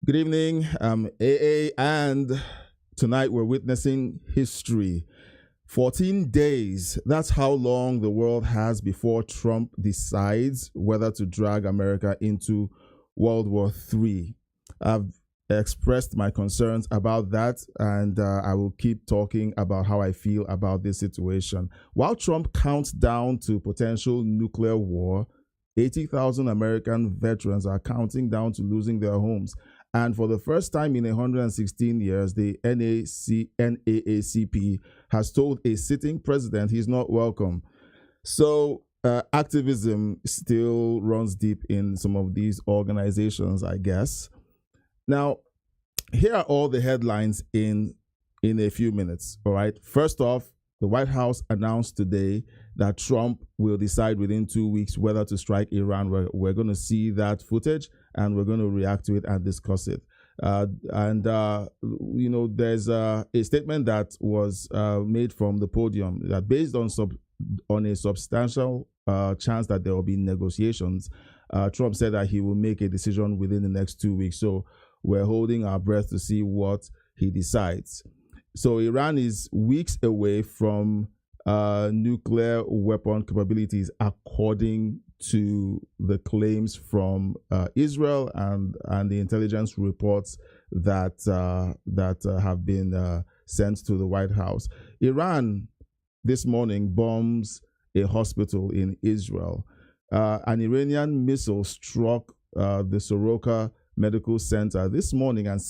Good evening, I'm AA, and tonight we're witnessing history. 14 days, that's how long the world has before Trump decides whether to drag America into World War III. I've expressed my concerns about that, and I will keep talking about how I feel about this situation. While Trump counts down to potential nuclear war, 80,000 American veterans are counting down to losing their homes. And for the first time in 116 years, the NAACP has told a sitting president he's not welcome. So activism still runs deep in some of these organizations, I guess. Now, here are all the headlines in a few minutes, all right? First off, the White House announced today that Trump will decide within 2 weeks whether to strike Iran. We're going to see that footage, and we're going to react to it and discuss it. There's a statement that was made from the podium that based on a substantial chance that there will be negotiations, Trump said that he will make a decision within the next 2 weeks. So we're holding our breath to see what he decides. So Iran is weeks away from nuclear weapon capabilities, according to the claims from Israel and the intelligence reports that have been sent to the White House. Iran this morning bombs a hospital in Israel. An Iranian missile struck the Soroka Medical Center this morning, and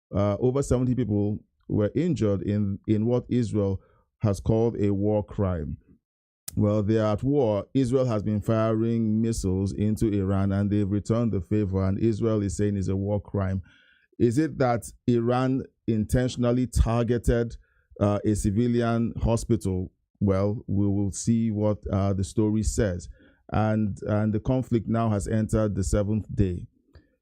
over 70 people were injured in what Israel has called a war crime. Well, they are at war. Israel has been firing missiles into Iran, and they've returned the favor, and Israel is saying it's a war crime. Is it that Iran intentionally targeted a civilian hospital? Well, we will see what the story says. And the conflict now has entered the 7th day.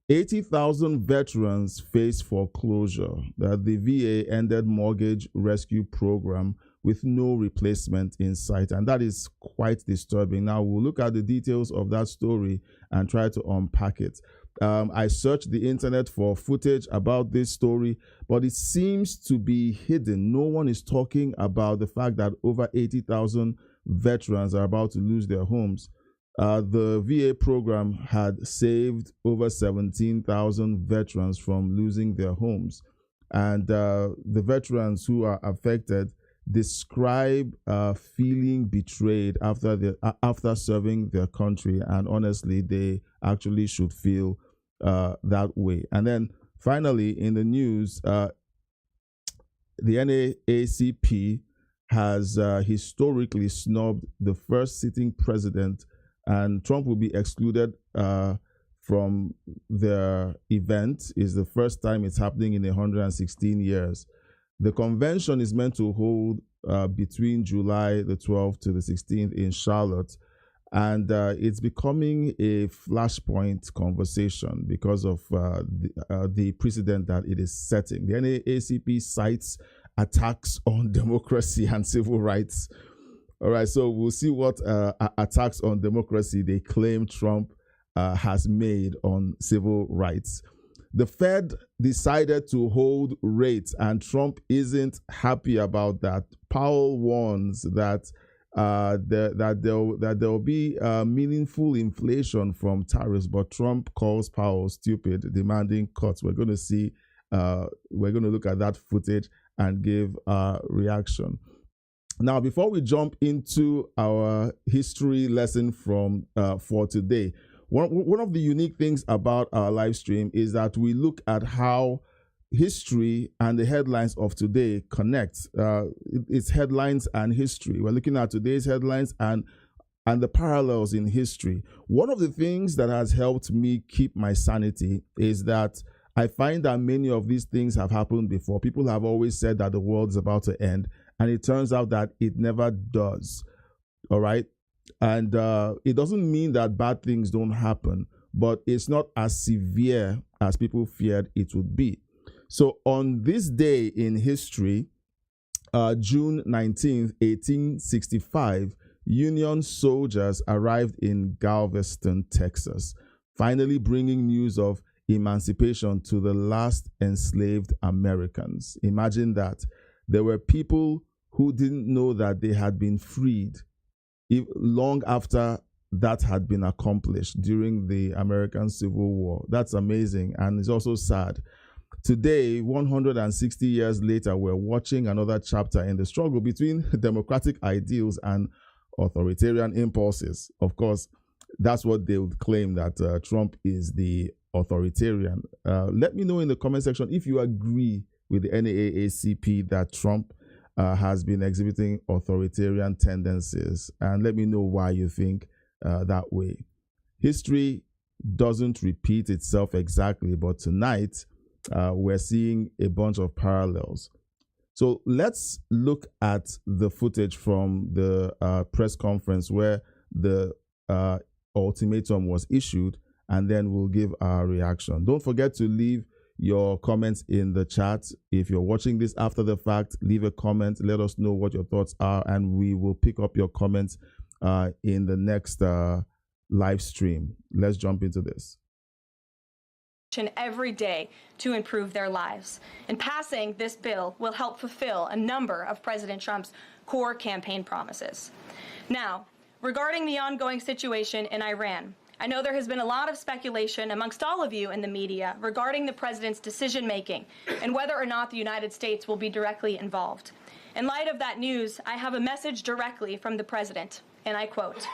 80,000 veterans face foreclosure. The VA ended mortgage rescue program with no replacement in sight, and that is quite disturbing. Now, we'll look at the details of that story and try to unpack it. I searched the internet for footage about this story, but it seems to be hidden. No one is talking about the fact that over 80,000 veterans are about to lose their homes. The VA program had saved over 17,000 veterans from losing their homes. And the veterans who are affected describe feeling betrayed after serving their country. And honestly, they actually should feel that way. And then finally, in the news, the NAACP has historically snubbed the first sitting president, and Trump will be excluded from their event. It's the first time it's happening in 116 years. The convention is meant to hold between July the 12th to the 16th in Charlotte, and it's becoming a flashpoint conversation because of the precedent that it is setting. The NAACP cites attacks on democracy and civil rights. All right, so we'll see what attacks on democracy they claim Trump has made on civil rights. The Fed decided to hold rates, and Trump isn't happy about that. Powell warns that there will be meaningful inflation from tariffs, but Trump calls Powell stupid, demanding cuts. We're going to see. We're going to look at that footage and give a reaction. Now, before we jump into our history lesson for today, one of the unique things about our live stream is that we look at how history and the headlines of today connect. It's headlines and history. We're looking at today's headlines and the parallels in history. One of the things that has helped me keep my sanity is that I find that many of these things have happened before. People have always said that the world is about to end, and it turns out that it never does. All right? And it doesn't mean that bad things don't happen, but it's not as severe as people feared it would be. So on this day in history, June 19th, 1865, Union soldiers arrived in Galveston, Texas, finally bringing news of emancipation to the last enslaved Americans. Imagine that. There were people who didn't know that they had been freed long after that had been accomplished during the American Civil War. That's amazing, and it's also sad. Today, 160 years later, we're watching another chapter in the struggle between democratic ideals and authoritarian impulses. Of course, that's what they would claim, that Trump is the authoritarian. Let me know in the comment section if you agree with the NAACP that Trump has been exhibiting authoritarian tendencies, and let me know why you think that way. History doesn't repeat itself exactly, but tonight we're seeing a bunch of parallels. So let's look at the footage from the press conference where the ultimatum was issued, and then we'll give our reaction. Don't forget to leave your comments in the chat. If you're watching this after the fact, leave a comment. Let us know what your thoughts are, and we will pick up your comments in the next live stream. Let's jump into this. Every day to improve their lives. And passing this bill will help fulfill a number of President Trump's core campaign promises. Now, regarding the ongoing situation in Iran, I know there has been a lot of speculation amongst all of you in the media regarding the president's decision-making and whether or not the United States will be directly involved. In light of that news, I have a message directly from the president, and I quote,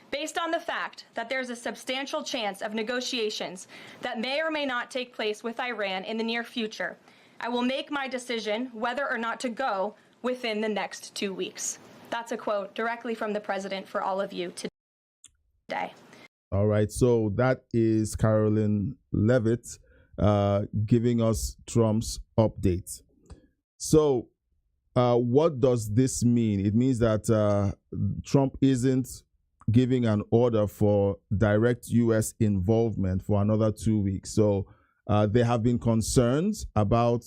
"Based on the fact that there's a substantial chance of negotiations that may or may not take place with Iran in the near future, I will make my decision whether or not to go within the next 2 weeks." That's a quote directly from the president for all of you today. All right, so that is Carolyn Levitt giving us Trump's update. So what does this mean? It means that Trump isn't giving an order for direct U.S. involvement for another 2 weeks. So there have been concerns about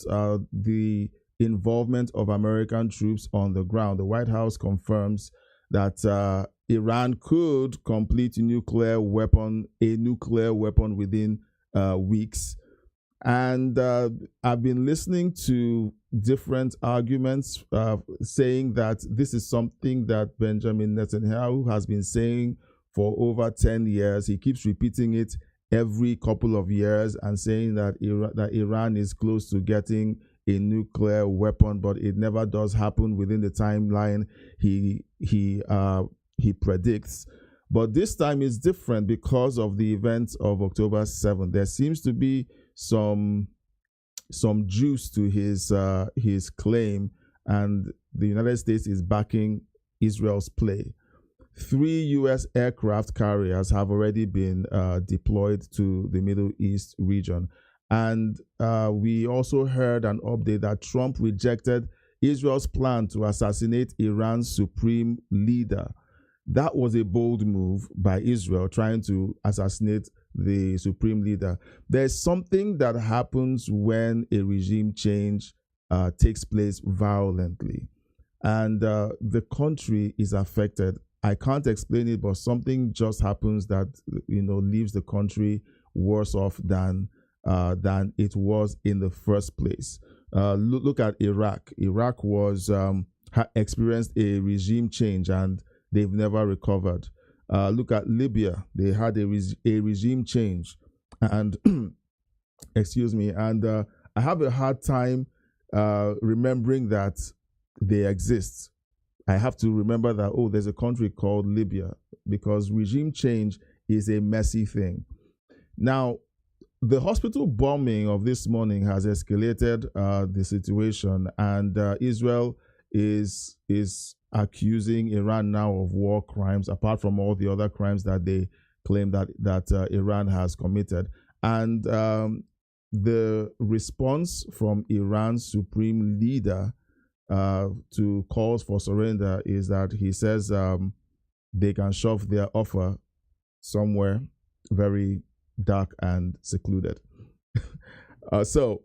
the involvement of American troops on the ground. The White House confirms that Iran could complete a nuclear weapon within weeks. And I've been listening to different arguments saying that this is something that Benjamin Netanyahu has been saying for over 10 years. He keeps repeating it every couple of years and saying that Iran is close to getting a nuclear weapon, but it never does happen within the timeline he predicts. But this time is different because of the events of October 7th. There seems to be some juice to his claim, and the United States is backing Israel's play. 3 U.S. aircraft carriers have already been deployed to the Middle East region. And we also heard an update that Trump rejected Israel's plan to assassinate Iran's supreme leader. That was a bold move by Israel, trying to assassinate the supreme leader. There's something that happens when a regime change takes place violently, and the country is affected. I can't explain it, but something just happens that leaves the country worse off than it was in the first place. Look at Iraq. Iraq was experienced a regime change and they've never recovered. Look at Libya. They had a regime change, and excuse me. And I have a hard time remembering that they exist. I have to remember that, oh, there's a country called Libya, because regime change is a messy thing. Now, the hospital bombing of this morning has escalated the situation, and Israel is accusing Iran now of war crimes, apart from all the other crimes that they claim that Iran has committed. And the response from Iran's supreme leader to calls for surrender is that he says they can shove their offer somewhere very dark and secluded. So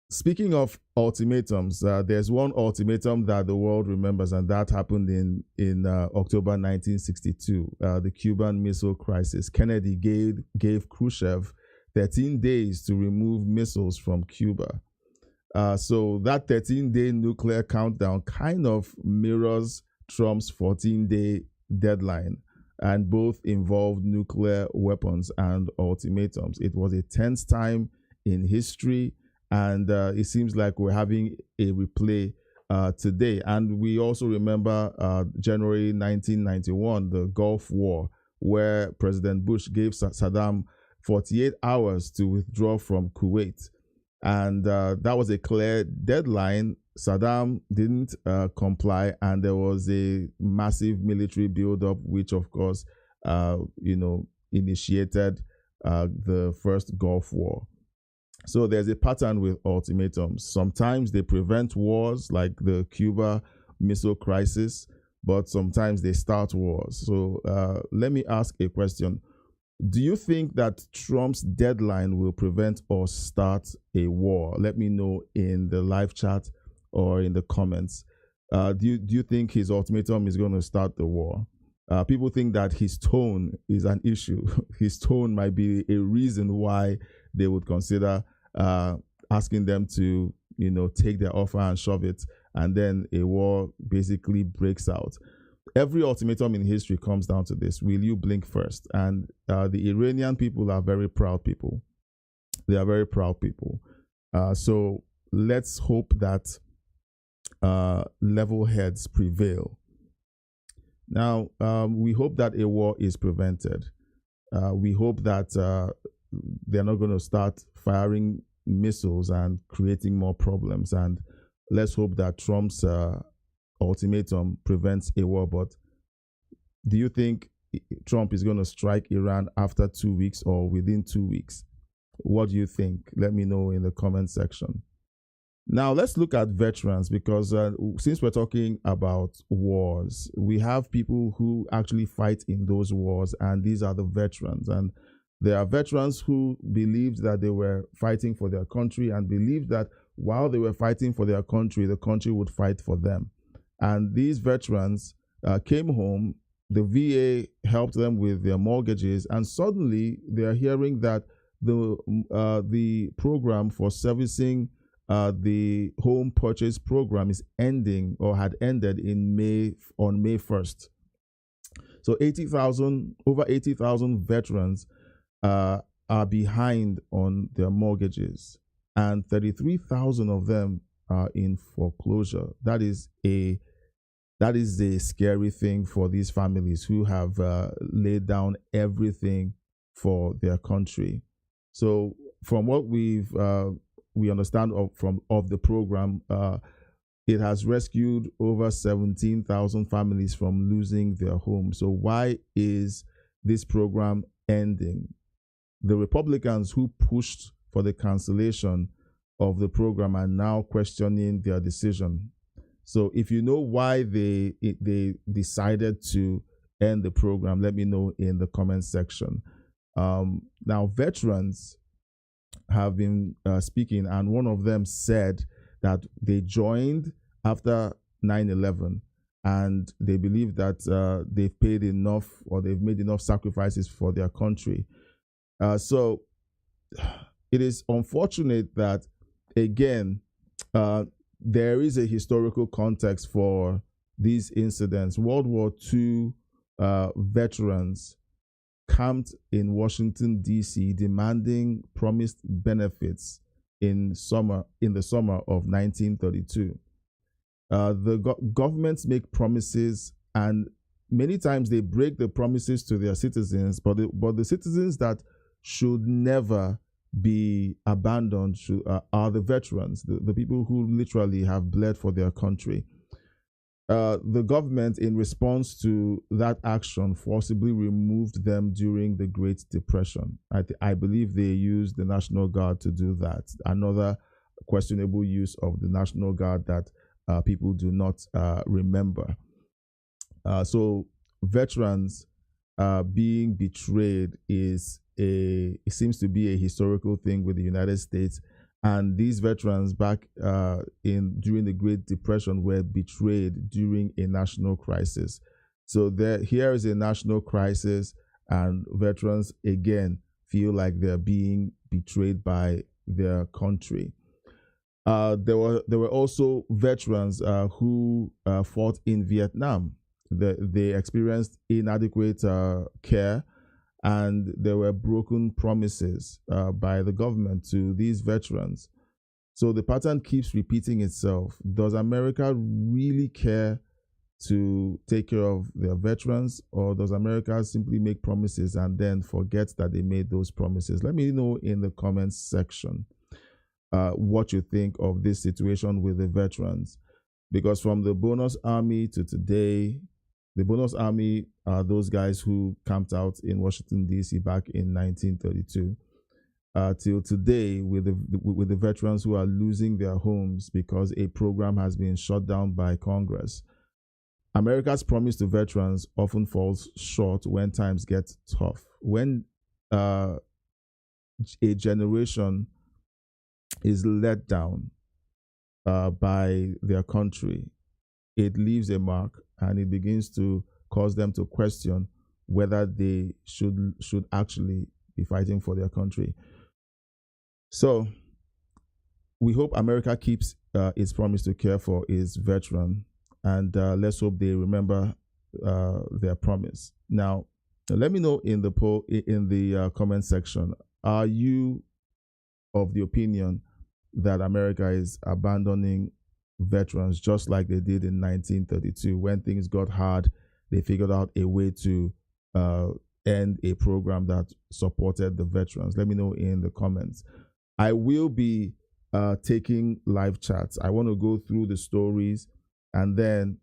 Speaking of ultimatums, there's one ultimatum that the world remembers, and that happened in October 1962, the Cuban Missile Crisis. Kennedy gave Khrushchev 13 days to remove missiles from Cuba. So that 13-day nuclear countdown kind of mirrors Trump's 14-day deadline, and both involved nuclear weapons and ultimatums. It was a tense time in history, and it seems like we're having a replay today. And we also remember January 1991, the Gulf War, where President Bush gave Saddam 48 hours to withdraw from Kuwait. And that was a clear deadline. Saddam didn't comply, and there was a massive military buildup, which, of course, initiated the first Gulf War. So there's a pattern with ultimatums. Sometimes they prevent wars, like the Cuba Missile Crisis, but sometimes they start wars. So let me ask a question. Do you think that Trump's deadline will prevent or start a war? Let me know in the live chat or in the comments. Do you think his ultimatum is going to start the war? People think that his tone is an issue. His tone might be a reason why they would consider asking them to, take their offer and shove it, and then a war basically breaks out. Every ultimatum in history comes down to this: will you blink first? And the Iranian people are very proud people. They are very proud people. So let's hope that level heads prevail. Now, we hope that a war is prevented. We hope that they're not going to start firing missiles and creating more problems. And let's hope that Trump's ultimatum prevents a war. But do you think Trump is going to strike Iran after 2 weeks or within 2 weeks? What do you think? Let me know in the comment section. Now let's look at veterans, because since we're talking about wars, we have people who actually fight in those wars, and these are the veterans. And there are veterans who believed that they were fighting for their country and believed that while they were fighting for their country, the country would fight for them. And these veterans came home, the VA helped them with their mortgages, and suddenly they are hearing that the program for servicing the home purchase program is ending or had ended on May 1st. So over 80,000 veterans are behind on their mortgages, and 33,000 of them are in foreclosure. That is a scary thing for these families who have laid down everything for their country. So from what we understand of the program, it has rescued over 17,000 families from losing their homes. So why is this program ending? The Republicans who pushed for the cancellation of the program are now questioning their decision. So if you know why they decided to end the program, let me know in the comment section. Now, veterans have been speaking, and one of them said that they joined after 9/11, and they believe that they've paid enough, or they've made enough sacrifices for their country. So it is unfortunate that, again, there is a historical context for these incidents. World War II veterans camped in Washington, D.C., demanding promised benefits in the summer of 1932. The governments make promises, and many times they break the promises to their citizens, but the citizens that should never be abandoned are the veterans, the people who literally have bled for their country. The government, in response to that action, forcibly removed them during the Great Depression. I believe they used the National Guard to do that. Another questionable use of the National Guard that people do not remember. So veterans being betrayed it seems to be a historical thing with the United States, And these veterans back during the Great Depression were betrayed during a national crisis. So here is a national crisis, and veterans again feel like they're being betrayed by their country. There were also veterans who fought in Vietnam. They experienced inadequate care, and there were broken promises by the government to these veterans. So the pattern keeps repeating itself. Does America really care to take care of their veterans, or does America simply make promises and then forget that they made those promises? Let me know in the comments section what you think of this situation with the veterans. Because from the bonus army to today, the bonus army are those guys who camped out in Washington, D.C. back in 1932. Till today, with the veterans who are losing their homes because a program has been shut down by Congress. America's promise to veterans often falls short when times get tough. When a generation is let down by their country, it leaves a mark, and it begins to cause them to question whether they should actually be fighting for their country. So we hope America keeps its promise to care for its veteran, and let's hope they remember their promise. Now, let me know in the comment section, are you of the opinion that America is abandoning veterans just like they did in 1932? When things got hard, they figured out a way to end a program that supported the veterans. Let me know in the comments. I will be taking live chats. I want to go through the stories and then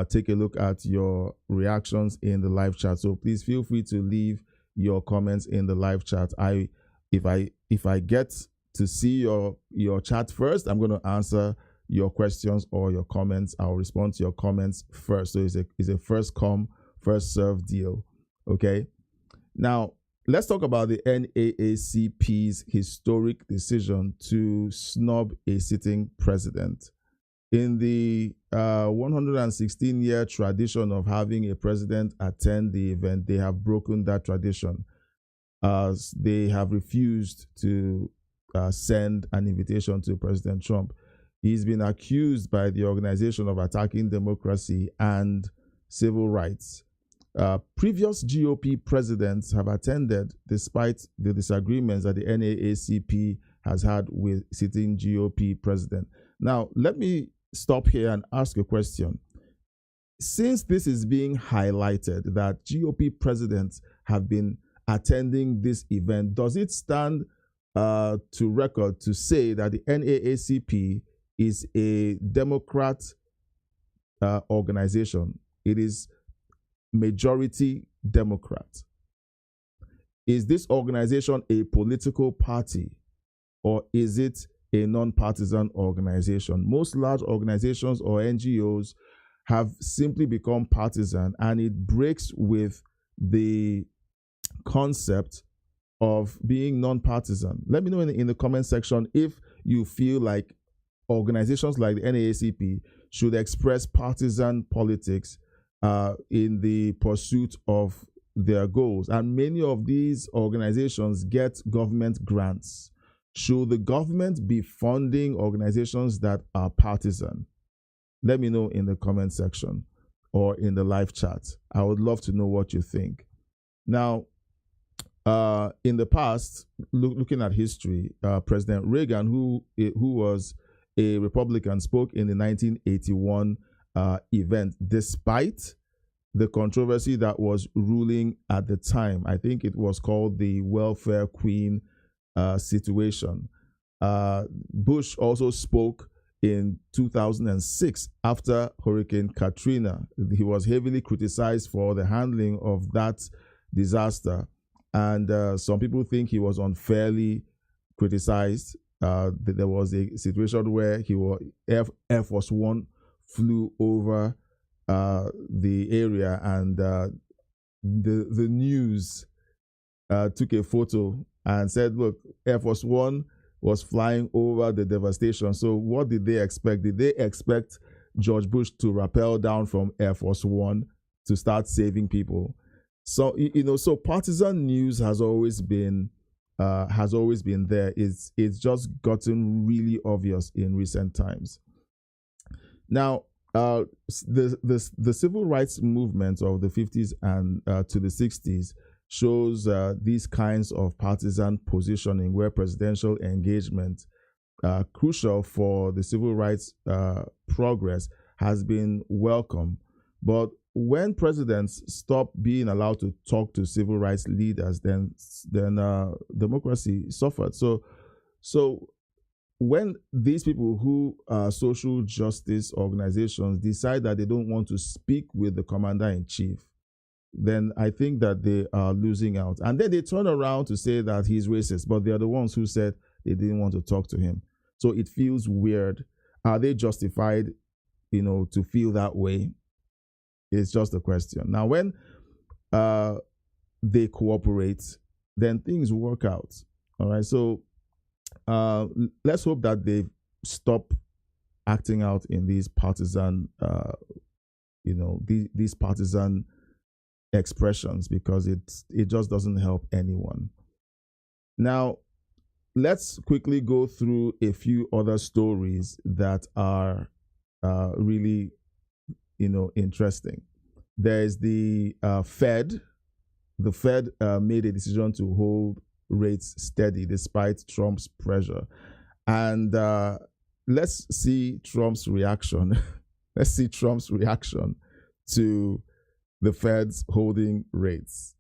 take a look at your reactions in the live chat. So please feel free to leave your comments in the live chat. If I get to see your chat first, I'm going to answer your questions or your comments. I'll respond to your comments first. So it's a first come, first serve deal. Okay. Now, let's talk about the NAACP's historic decision to snub a sitting president. In the 116-year tradition of having a president attend the event, they have broken that tradition. They have refused to send an invitation to President Trump. He's been accused by the organization of attacking democracy and civil rights. Previous GOP presidents have attended despite the disagreements that the NAACP has had with sitting GOP president. Now, let me stop here and ask a question. Since this is being highlighted that GOP presidents have been attending this event, does it stand to record to say that the NAACP is a Democrat organization? It is majority Democrat. Is this organization a political party, or is it a non-partisan organization? Most large organizations or NGOs have simply become partisan, and it breaks with the concept of being non-partisan. Let me know in the comment section if you feel like organizations like the NAACP should express partisan politics in the pursuit of their goals. And many of these organizations get government grants. Should the government be funding organizations that are partisan? Let me know in the comment section or in the live chat. I would love to know what you think. Now, in the past, looking at history, President Reagan, who was a Republican, spoke in the 1981 event, despite the controversy that was ruling at the time. I think it was called the welfare queen situation. Bush also spoke in 2006 after Hurricane Katrina. He was heavily criticized for the handling of that disaster, and some people think he was unfairly criticized. There was a situation where Air Force One flew over the area, and the news took a photo and said, look, Air Force One was flying over the devastation. So what did they expect? Did they expect George Bush to rappel down from Air Force One to start saving people? So so partisan news has always been there. It's just gotten really obvious in recent times. Now, the civil rights movement of the 50s and to the 60s shows these kinds of partisan positioning where presidential engagement, crucial for the civil rights progress, has been welcome. But when presidents stop being allowed to talk to civil rights leaders, then democracy suffered. So when these people who are social justice organizations decide that they don't want to speak with the commander-in-chief, then I think that they are losing out. And then they turn around to say that he's racist, but they are the ones who said they didn't want to talk to him. So it feels weird. Are they justified, to feel that way? It's just a question. Now, when they cooperate, then things work out. All right. So let's hope that they stop acting out in these partisan, these partisan expressions, because it just doesn't help anyone. Now, let's quickly go through a few other stories that are really interesting. There's the Fed. The Fed made a decision to hold rates steady despite Trump's pressure. And let's see Trump's reaction. Let's see Trump's reaction to the Fed's holding rates.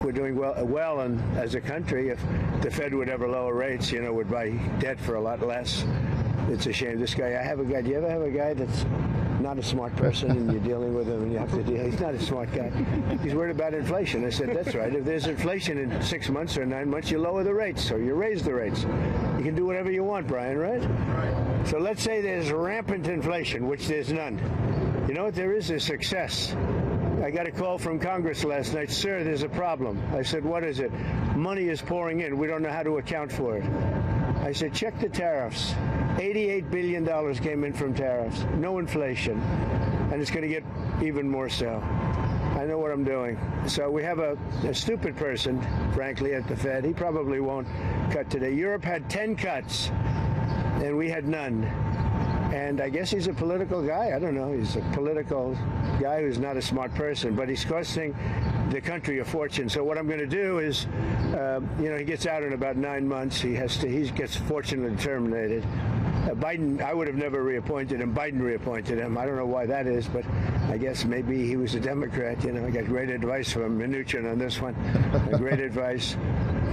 We're doing well and as a country. If the Fed would ever lower rates, would buy debt for a lot less. It's a shame. This guy, do you ever have a guy that's not a smart person and you're dealing with him and you have to deal? He's not a smart guy. He's worried about inflation. I said, that's right. If there's inflation in 6 months or 9 months, you lower the rates or you raise the rates. You can do whatever you want, Brian, right? Right. So let's say there's rampant inflation, which there's none. You know what there is success. I got a call from Congress last night. Sir, there's a problem. I said, what is it? Money is pouring in. We don't know how to account for it. I said, check the tariffs. $88 billion came in from tariffs. No inflation. And it's going to get even more so. I know what I'm doing. So we have a stupid person, frankly, at the Fed. He probably won't cut today. Europe had 10 cuts, and we had none. And I guess he's a political guy. I don't know. He's a political guy who's not a smart person, but he's costing the country a fortune. So what I'm going to do is, he gets out in about 9 months. He gets fortunately terminated. Biden, I would have never reappointed him. Biden reappointed him. I don't know why that is, but I guess maybe he was a Democrat. I got great advice from Mnuchin on this one. Great advice.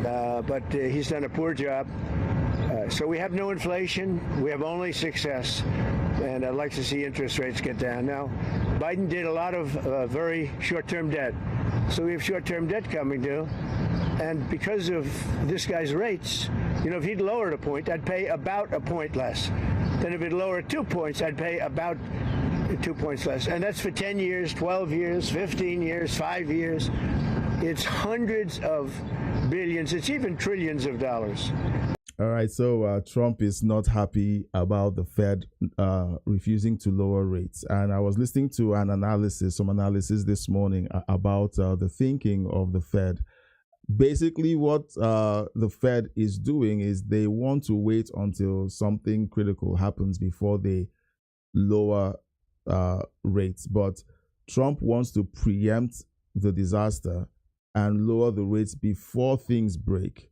But he's done a poor job. So we have no inflation. We have only success. And I'd like to see interest rates get down. Now, Biden did a lot of very short-term debt. So we have short-term debt coming due. And because of this guy's rates, if he'd lowered a point, I'd pay about a point less. Then if he'd lowered 2 points, I'd pay about 2 points less. And that's for 10 years, 12 years, 15 years, 5 years. It's hundreds of billions. It's even trillions of dollars. All right, so Trump is not happy about the Fed refusing to lower rates. And I was listening to some analysis this morning about the thinking of the Fed. Basically, what the Fed is doing is they want to wait until something critical happens before they lower rates. But Trump wants to preempt the disaster and lower the rates before things break.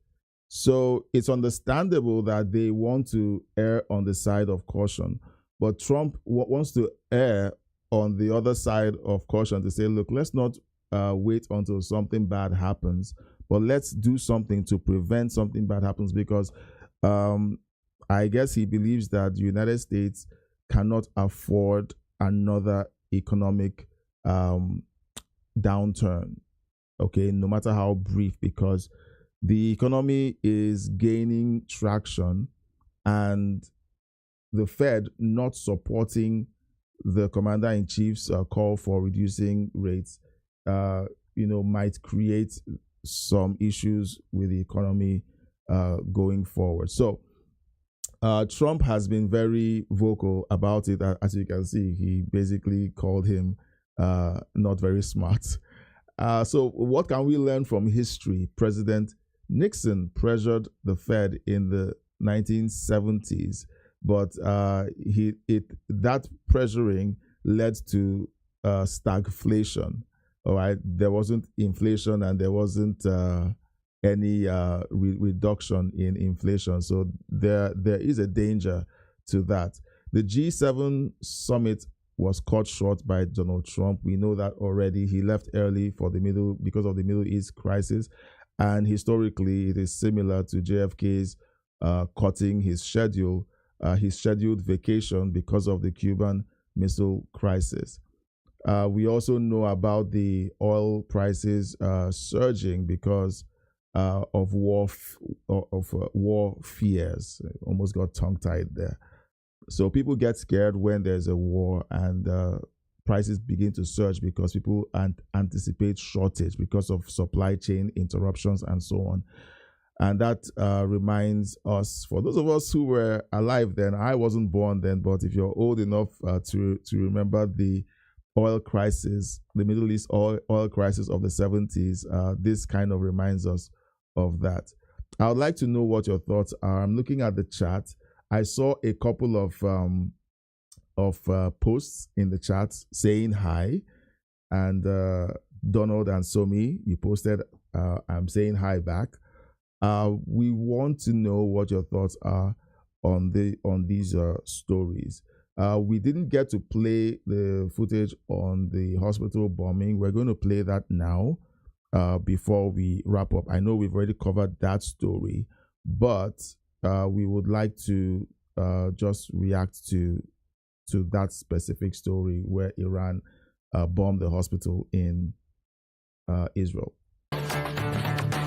So it's understandable that they want to err on the side of caution, but Trump wants to err on the other side of caution to say, look, let's not wait until something bad happens, but let's do something to prevent something bad happens, because I guess he believes that the United States cannot afford another economic downturn, okay, no matter how brief, because the economy is gaining traction, and the Fed not supporting the commander-in-chief's call for reducing rates, might create some issues with the economy going forward. So Trump has been very vocal about it. As you can see, he basically called him not very smart. So what can we learn from history? President Nixon pressured the Fed in the 1970s, but that pressuring led to stagflation. All right, there wasn't inflation and there wasn't any reduction in inflation. So there is a danger to that. The G7 summit was cut short by Donald Trump. We know that already. He left early because of the Middle East crisis, and historically it is similar to JFK's cutting his scheduled vacation because of the Cuban Missile Crisis. We also know about the oil prices surging because of war fears. Almost got tongue-tied there. So people get scared when there's a war, and prices begin to surge because people anticipate shortage because of supply chain interruptions and so on. And that reminds us, for those of us who were alive then, I wasn't born then, but if you're old enough to remember the oil crisis, the Middle East oil crisis of the 70s, this kind of reminds us of that. I would like to know what your thoughts are. I'm looking at the chat. I saw a couple of posts in the chat saying hi, and Donald and Somi, you posted, I'm saying hi back. We want to know what your thoughts are on these stories. We didn't get to play the footage on the hospital bombing. We're going to play that now before we wrap up. I know we've already covered that story, but we would like to just react to that specific story where Iran bombed the hospital in Israel.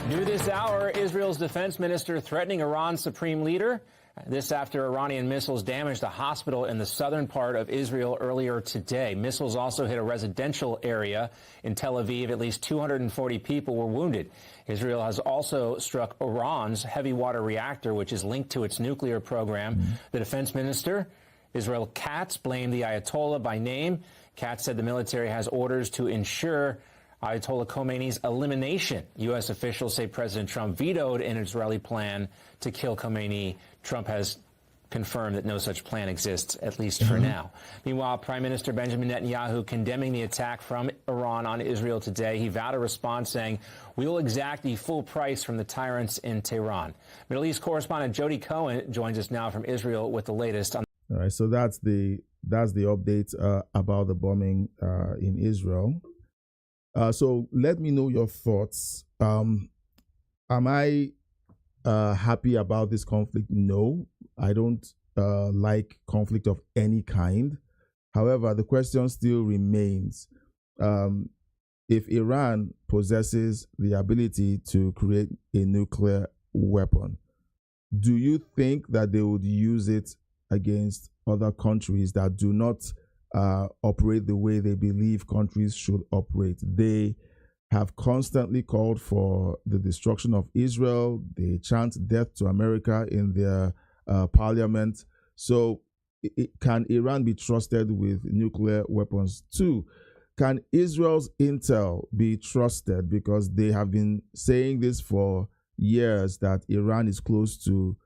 New this hour, Israel's defense minister threatening Iran's supreme leader. This after Iranian missiles damaged a hospital in the southern part of Israel earlier today. Missiles also hit a residential area in Tel Aviv. At least 240 people were wounded. Israel has also struck Iran's heavy water reactor, which is linked to its nuclear program. The defense minister, Israel Katz, blamed the Ayatollah by name. Katz said the military has orders to ensure Ayatollah Khomeini's elimination. U.S. officials say President Trump vetoed an Israeli plan to kill Khomeini. Trump has confirmed that no such plan exists, at least for now. Meanwhile, Prime Minister Benjamin Netanyahu condemning the attack from Iran on Israel today. He vowed a response saying, "We will exact the full price from the tyrants in Tehran." Middle East correspondent Jody Cohen joins us now from Israel with the latest on. All right, so that's the update about the bombing in Israel. So let me know your thoughts. Am I happy about this conflict? No, I don't like conflict of any kind. However, the question still remains, if Iran possesses the ability to create a nuclear weapon, do you think that they would use it against other countries that do not operate the way they believe countries should operate? They have constantly called for the destruction of Israel. They chant death to America in their parliament. So can Iran be trusted with nuclear weapons too? Can Israel's intel be trusted? Because they have been saying this for years, that Iran is close to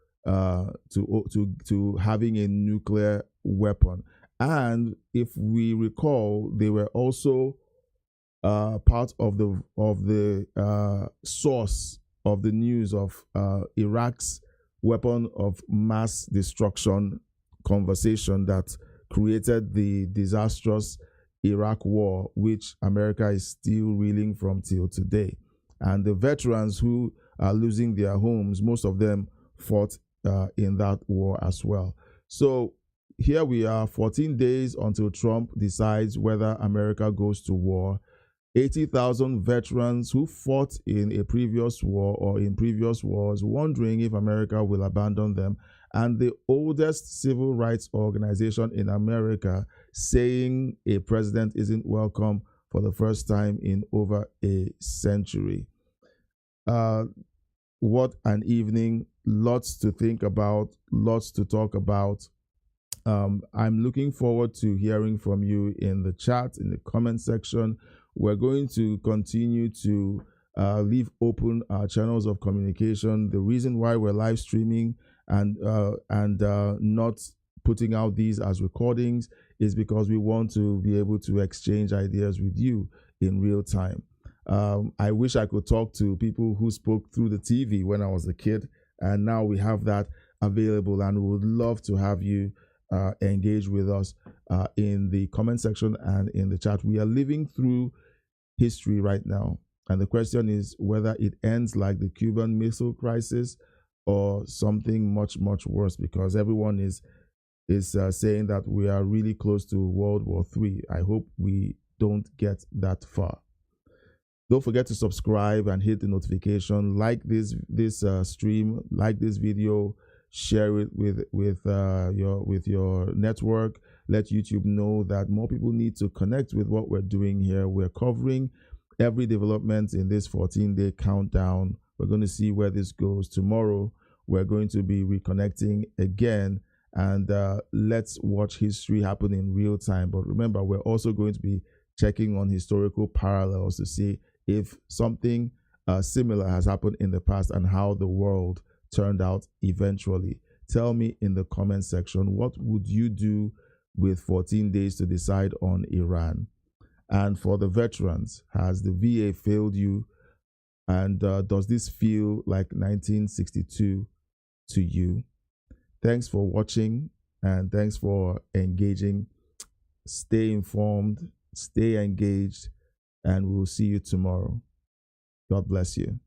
having a nuclear weapon. And if we recall, they were also part of the source of the news of Iraq's weapon of mass destruction conversation that created the disastrous Iraq war, which America is still reeling from till today. And the veterans who are losing their homes, most of them fought in that war as well. So here we are, 14 days until Trump decides whether America goes to war. 80,000 veterans who fought in a previous war or in previous wars, wondering if America will abandon them. And the oldest civil rights organization in America saying a president isn't welcome for the first time in over a century. what an evening. Lots to think about, lots to talk about. I'm looking forward to hearing from you in the chat, in the comment section. We're going to continue to leave open our channels of communication. The reason why we're live streaming and not putting out these as recordings is because we want to be able to exchange ideas with you in real time. I wish I could talk to people who spoke through the TV when I was a kid, and now we have that available, and we would love to have you engage with us in the comment section and in the chat. We are living through history right now, and the question is whether it ends like the Cuban Missile Crisis or something much, much worse, because everyone is saying that we are really close to World War III. I hope we don't get that far. Don't forget to subscribe and hit the notification. Like this stream, like this video, share it with your network. Let YouTube know that more people need to connect with what we're doing here. We're covering every development in this 14-day countdown. We're going to see where this goes. Tomorrow, we're going to be reconnecting again, and let's watch history happen in real time. But remember, we're also going to be checking on historical parallels to see if something similar has happened in the past and how the world turned out eventually. Tell me in the comment section, what would you do with 14 days to decide on Iran? And for the veterans, has the VA failed you? And does this feel like 1962 to you? Thanks for watching, and thanks for engaging. Stay informed, stay engaged, and we'll see you tomorrow. God bless you.